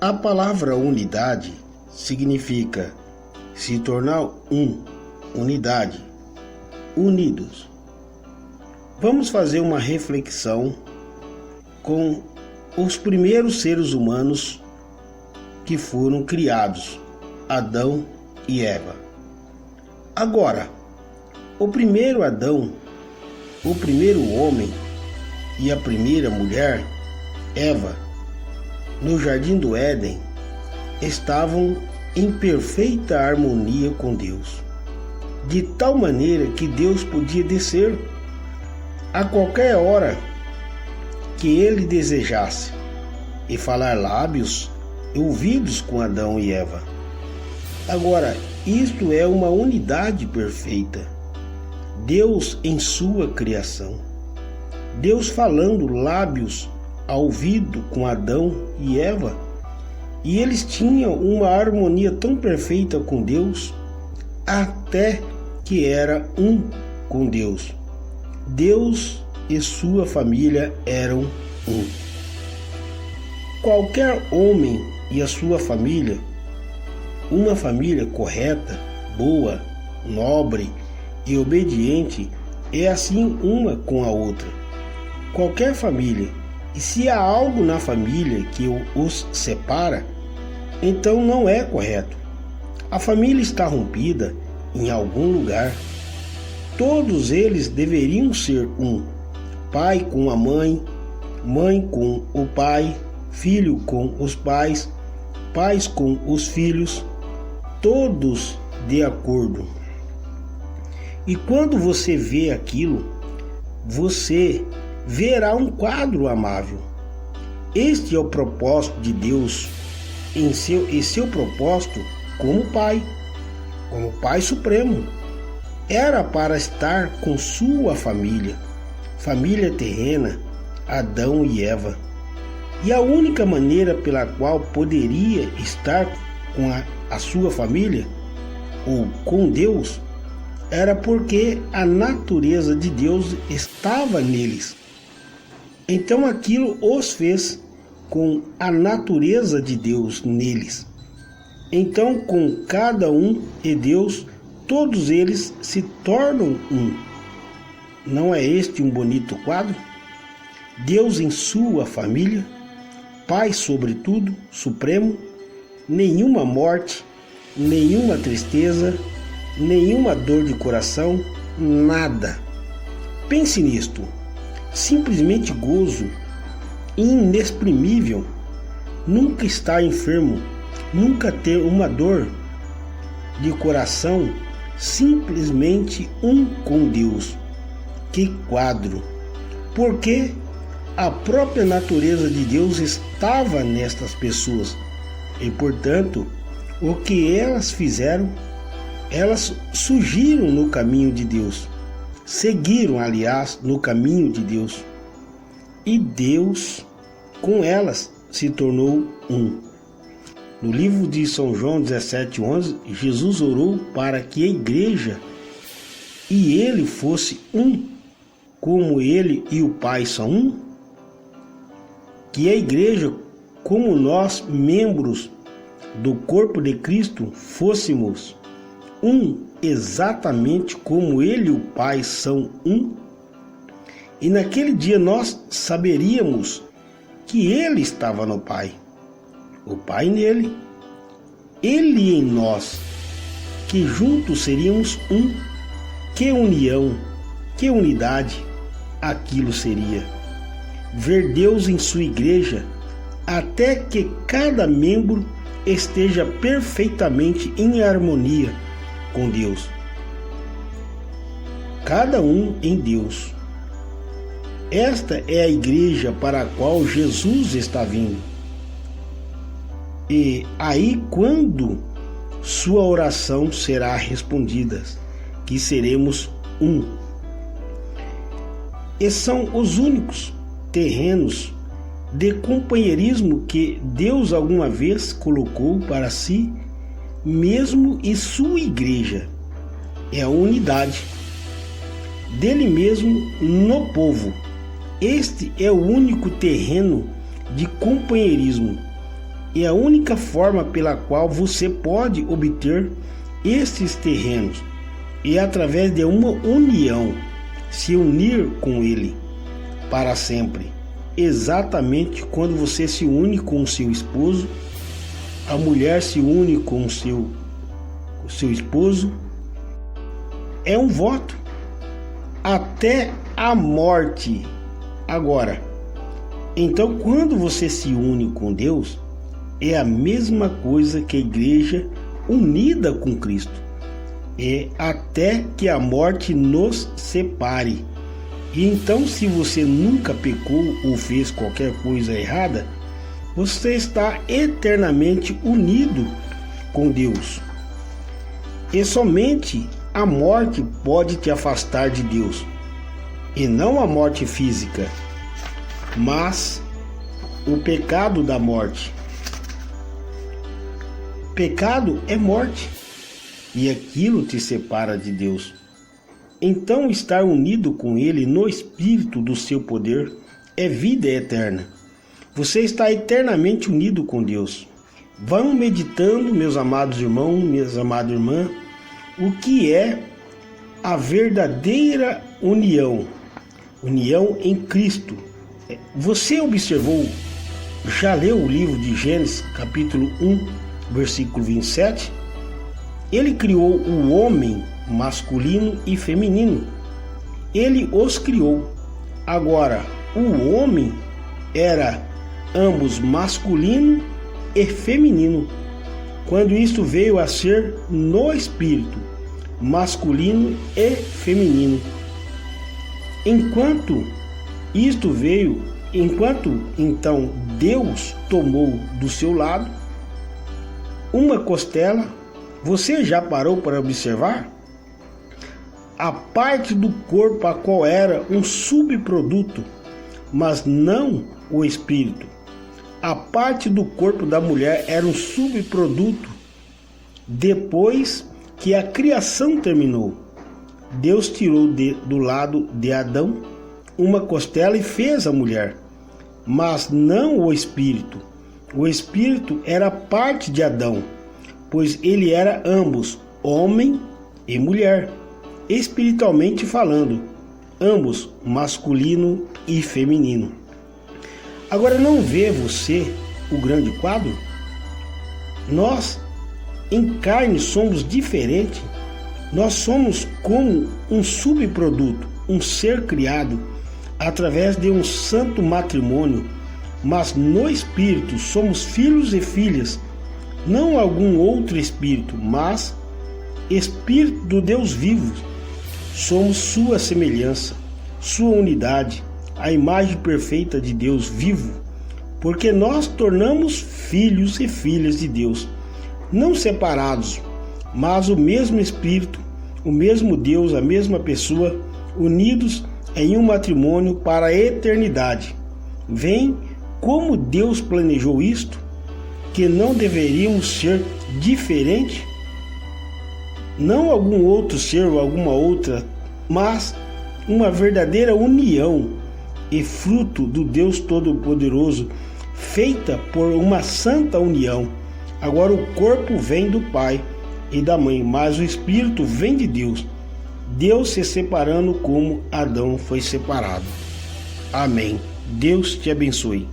A palavra unidade significa se tornar unidade, unidos. Vamos fazer uma reflexão com os primeiros seres humanos que foram criados, Adão e Eva. Agora, o primeiro Adão, o primeiro homem e a primeira mulher, Eva, no Jardim do Éden, estavam em perfeita harmonia com Deus, de tal maneira que Deus podia descer a qualquer hora que ele desejasse e falar lábios e ouvidos com Adão e Eva. Agora, isto é uma unidade perfeita. Deus em sua criação. Deus falando lábios ao ouvido com Adão e Eva. E eles tinham uma harmonia tão perfeita com Deus, até que era um com Deus. Deus e sua família eram um. Qualquer homem e a sua família, uma família correta, boa, nobre e obediente, é assim uma com a outra. Qualquer família, e se há algo na família que os separa, então não é correto. A família está rompida em algum lugar. Todos eles deveriam ser um. Pai com a mãe, mãe com o pai, filho com os pais, pais com os filhos, todos de acordo. E quando você vê aquilo, você verá um quadro amável. Este é o propósito de Deus em seu propósito como Pai Supremo. Era para estar com sua família terrena, Adão e Eva. E a única maneira pela qual poderia estar com a sua família, ou com Deus, era porque a natureza de Deus estava neles. Então aquilo os fez com a natureza de Deus neles. Então, com cada um e Deus, todos eles se tornam um. Não é este um bonito quadro? Deus em sua família, Pai sobre tudo, supremo, nenhuma morte, nenhuma tristeza, nenhuma dor de coração, nada. Pense nisto. Simplesmente gozo inexprimível, nunca estar enfermo, nunca ter uma dor de coração, simplesmente um com Deus. Que quadro! Porque a própria natureza de Deus estava nestas pessoas e, portanto, o que elas fizeram, elas surgiram no caminho de Deus. Seguiram, aliás, no caminho de Deus. E Deus, com elas, se tornou um. No livro de São João 17:11, Jesus orou para que a igreja e ele fosse um, como ele e o Pai são um. Que a igreja, como nós, membros do corpo de Cristo, fôssemos um, exatamente como ele e o Pai são um. E naquele dia nós saberíamos que ele estava no Pai, o Pai nele, ele em nós, que juntos seríamos um. Que união, que unidade aquilo seria. Ver Deus em sua igreja, até que cada membro esteja perfeitamente em harmonia com Deus. Cada um em Deus. Esta é a igreja para a qual Jesus está vindo. E aí, quando sua oração será respondida, que seremos um. E são os únicos terrenos de companheirismo que Deus alguma vez colocou para si mesmo e sua igreja. É a unidade dele mesmo no povo. Este é o único terreno de companheirismo E a única forma pela qual você pode obter estes terrenos é através de uma união, se unir com Ele para sempre. Exatamente quando você se une com o seu esposo, a mulher se une com o seu esposo, é um voto até a morte. Agora, então, quando você se une com Deus, é a mesma coisa que a igreja unida com Cristo. É até que a morte nos separe. E então, se você nunca pecou ou fez qualquer coisa errada, você está eternamente unido com Deus. E somente a morte pode te afastar de Deus. E não a morte física, mas o pecado da morte. Pecado é morte, e aquilo te separa de Deus. Então, estar unido com Ele no espírito do seu poder é vida eterna. Você está eternamente unido com Deus. Vão meditando, meus amados irmãos, minhas amadas irmãs, o que é a verdadeira união. União em Cristo. Você observou, já leu o livro de Gênesis, capítulo 1, versículo 27? Ele criou o homem masculino e feminino. Ele os criou. Agora, o homem era ambos masculino e feminino, quando isto veio a ser no espírito, masculino e feminino. Enquanto então Deus tomou do seu lado uma costela, você já parou para observar? A parte do corpo a qual era um subproduto, mas não o espírito. A parte do corpo da mulher era um subproduto. Depois que a criação terminou, Deus tirou do lado de Adão uma costela e fez a mulher, mas não o espírito. O espírito era parte de Adão, pois ele era ambos, homem e mulher, espiritualmente falando, ambos masculino e feminino. Agora, não vê você o grande quadro? Nós, em carne, somos diferentes. Nós somos como um subproduto, um ser criado através de um santo matrimônio, mas no espírito somos filhos e filhas, não algum outro espírito, mas espírito do Deus vivo. Somos sua semelhança, sua unidade, a imagem perfeita de Deus vivo, porque nós tornamos filhos e filhas de Deus, não separados, mas o mesmo Espírito, o mesmo Deus, a mesma pessoa, unidos em um matrimônio para a eternidade. Vem como Deus planejou isto, que não deveríamos ser diferente, não algum outro ser ou alguma outra, mas uma verdadeira união e fruto do Deus Todo-Poderoso, feita por uma santa união. Agora o corpo vem do Pai e da Mãe, mas o Espírito vem de Deus. Deus se separando como Adão foi separado. Amém. Deus te abençoe.